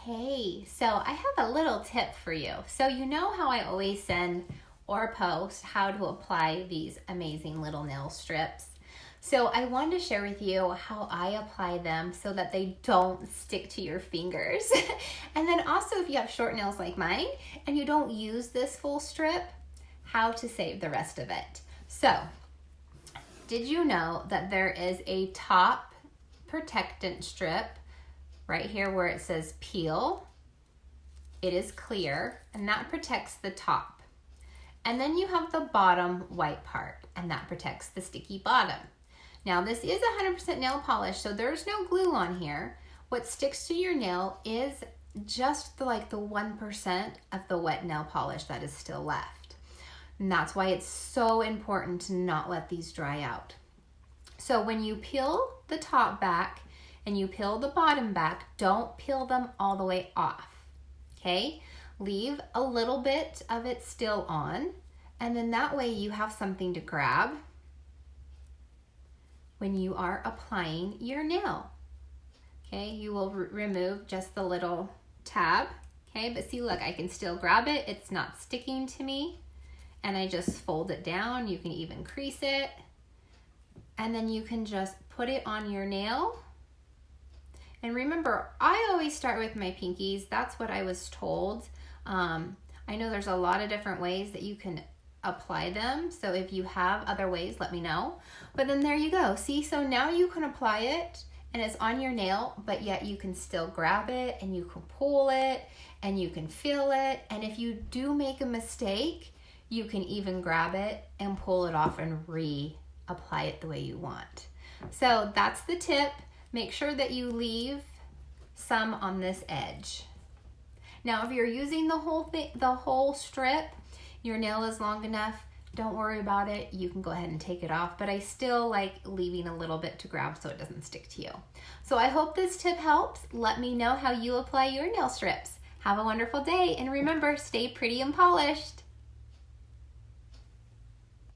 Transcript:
Hey, so I have a little tip for you. So you know how I always send or post how to apply these amazing little nail strips. So I wanted to share with you how I apply them so that they don't stick to your fingers. And then also if you have short nails like mine and you don't use this full strip, how to save the rest of it. So did you know that there is a top protectant strip right here where it says peel? It is clear and that protects the top. And then you have the bottom white part and that protects the sticky bottom. Now this is 100% nail polish, so there's no glue on here. What sticks to your nail is just like the 1% of the wet nail polish that is still left. And that's why it's so important to not let these dry out. So when you peel the top back and you peel the bottom back, don't peel them all the way off, okay? Leave a little bit of it still on, and then that way you have something to grab when you are applying your nail. Okay, you will remove just the little tab, okay? But see, look, I can still grab it. It's not sticking to me. And I just fold it down. You can even crease it. And then you can just put it on your nail. And remember, I always start with my pinkies. That's what I was told. I know there's a lot of different ways that you can apply them. So if you have other ways, let me know. But then there you go. See, so now you can apply it and it's on your nail, but yet you can still grab it and you can pull it and you can feel it. And if you do make a mistake, you can even grab it and pull it off and reapply it the way you want. So that's the tip. Make sure that you leave some on this edge. Now, if you're using the whole strip, your nail is long enough, don't worry about it. You can go ahead and take it off, but I still like leaving a little bit to grab so it doesn't stick to you. So I hope this tip helps. Let me know how you apply your nail strips. Have a wonderful day, and remember, stay pretty and polished.